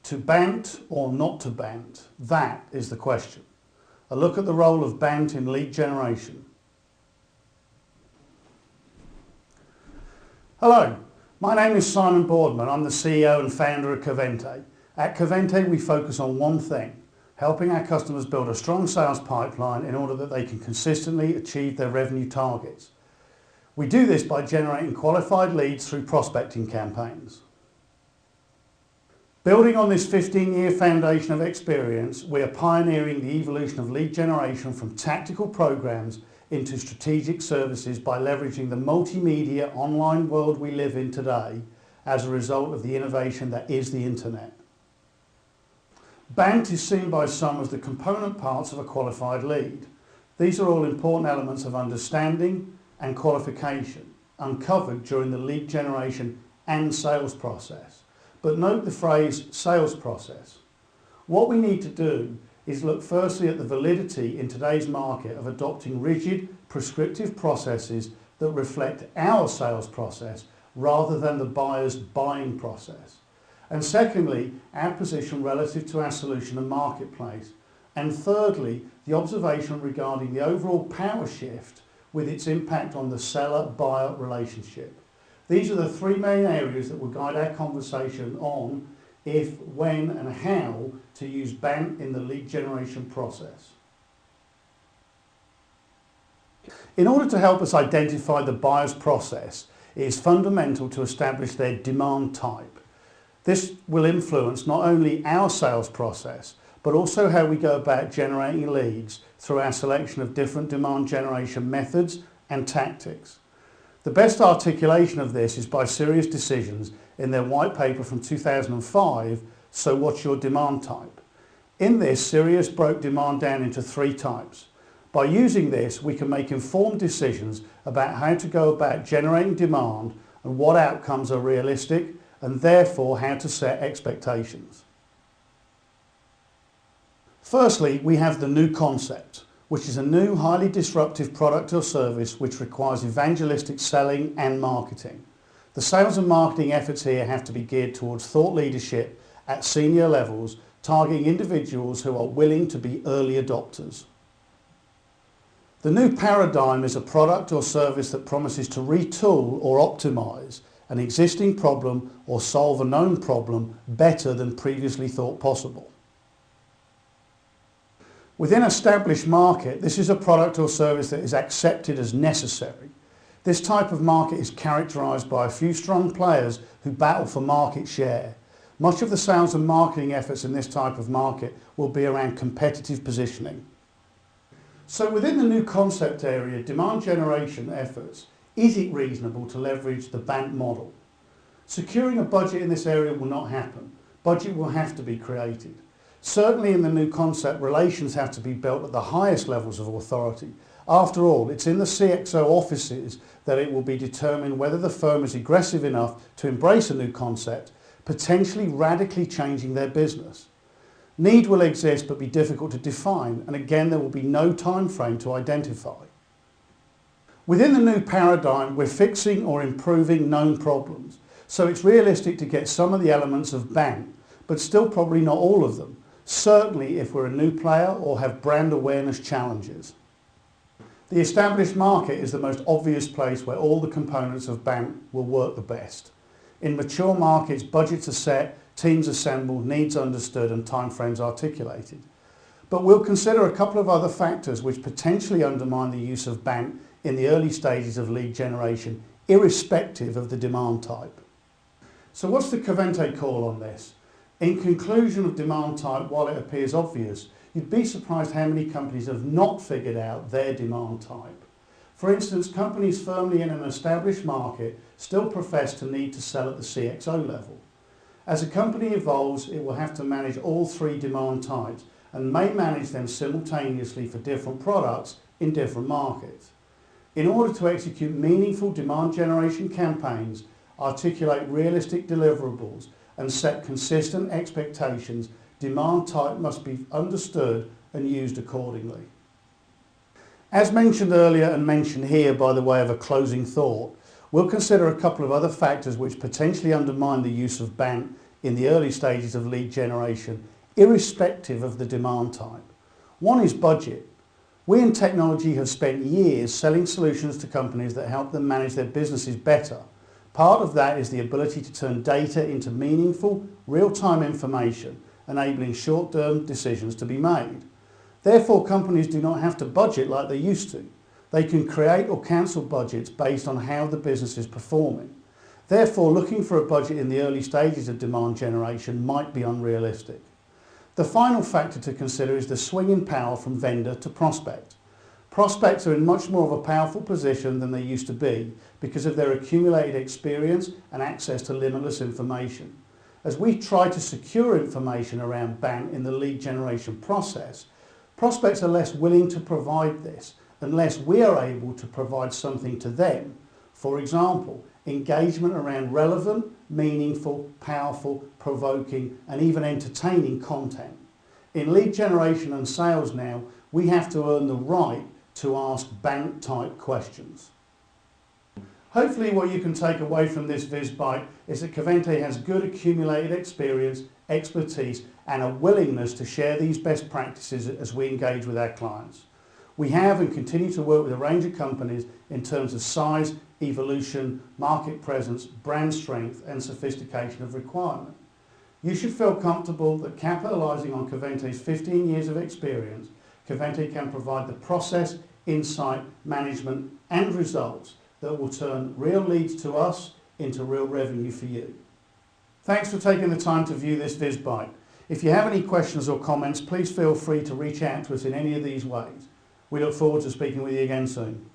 To BANT or not to BANT? That is the question. A look at the role of BANT in lead generation. Hello, my name is Simon Boardman. I'm the CEO and founder of Covente. At Covente we focus on one thing, helping our customers build a strong sales pipeline in order that they can consistently achieve their revenue targets. We do this by generating qualified leads through prospecting campaigns. Building on this 15-year foundation of experience, we are pioneering the evolution of lead generation from tactical programs into strategic services by leveraging the multimedia online world we live in today as a result of the innovation that is the internet. BANT is seen by some as the component parts of a qualified lead. These are all important elements of understanding and qualification uncovered during the lead generation and sales process. But note the phrase sales process. What we need to do is look firstly at the validity in today's market of adopting rigid, prescriptive processes that reflect our sales process rather than the buyer's buying process. And secondly, our position relative to our solution and marketplace. And thirdly, the observation regarding the overall power shift with its impact on the seller-buyer relationship. These are the three main areas that will guide our conversation on if, when and how to use BANT in the lead generation process. In order to help us identify the buyer's process, it is fundamental to establish their demand type. This will influence not only our sales process, but also how we go about generating leads through our selection of different demand generation methods and tactics. The best articulation of this is by Serious Decisions in their white paper from 2005, So What's Your Demand Type? In this, Serious broke demand down into three types. By using this, we can make informed decisions about how to go about generating demand and what outcomes are realistic, and therefore how to set expectations. Firstly, we have the new concept, which is a new, highly disruptive product or service which requires evangelistic selling and marketing. The sales and marketing efforts here have to be geared towards thought leadership at senior levels, targeting individuals who are willing to be early adopters. The new paradigm is a product or service that promises to retool or optimize an existing problem or solve a known problem better than previously thought possible. Within an established market, this is a product or service that is accepted as necessary. This type of market is characterised by a few strong players who battle for market share. Much of the sales and marketing efforts in this type of market will be around competitive positioning. So within the new concept area, demand generation efforts, is it reasonable to leverage the BANT model? Securing a budget in this area will not happen. Budget will have to be created. Certainly in the new concept, relations have to be built at the highest levels of authority. After all, it's in the CXO offices that it will be determined whether the firm is aggressive enough to embrace a new concept, potentially radically changing their business. Need will exist but be difficult to define, and again there will be no time frame to identify. Within the new paradigm, we're fixing or improving known problems, so it's realistic to get some of the elements of BANT, but still probably not all of them. Certainly if we're a new player or have brand awareness challenges. The established market is the most obvious place where all the components of BANT will work the best. In mature markets, budgets are set, teams assembled, needs understood and timeframes articulated. But we'll consider a couple of other factors which potentially undermine the use of BANT in the early stages of lead generation, irrespective of the demand type. So what's the Covente call on this? In conclusion of demand type, while it appears obvious, you'd be surprised how many companies have not figured out their demand type. For instance, companies firmly in an established market still profess to need to sell at the CXO level. As a company evolves, it will have to manage all three demand types and may manage them simultaneously for different products in different markets. In order to execute meaningful demand generation campaigns, articulate realistic deliverables and set consistent expectations, demand type must be understood and used accordingly. As mentioned earlier and mentioned here by the way of a closing thought, we'll consider a couple of other factors which potentially undermine the use of BANT in the early stages of lead generation, irrespective of the demand type. One is budget. We in technology have spent years selling solutions to companies that help them manage their businesses better. Part of that is the ability to turn data into meaningful, real-time information, enabling short-term decisions to be made. Therefore, companies do not have to budget like they used to. They can create or cancel budgets based on how the business is performing. Therefore, looking for a budget in the early stages of demand generation might be unrealistic. The final factor to consider is the swing in power from vendor to prospect. Prospects are in much more of a powerful position than they used to be because of their accumulated experience and access to limitless information. As we try to secure information around BANT in the lead generation process, prospects are less willing to provide this unless we are able to provide something to them. For example, engagement around relevant, meaningful, powerful, provoking and even entertaining content. In lead generation and sales now, we have to earn the right to ask BANT type questions. Hopefully what you can take away from this VizBite is that Covente has good accumulated experience, expertise and a willingness to share these best practices as we engage with our clients. We have and continue to work with a range of companies in terms of size, evolution, market presence, brand strength and sophistication of requirement. You should feel comfortable that capitalising on Covente's 15 years of experience, Covente can provide the process, insight, management and results that will turn real leads to us into real revenue for you. Thanks for taking the time to view this VizBite. If you have any questions or comments, please feel free to reach out to us in any of these ways. We look forward to speaking with you again soon.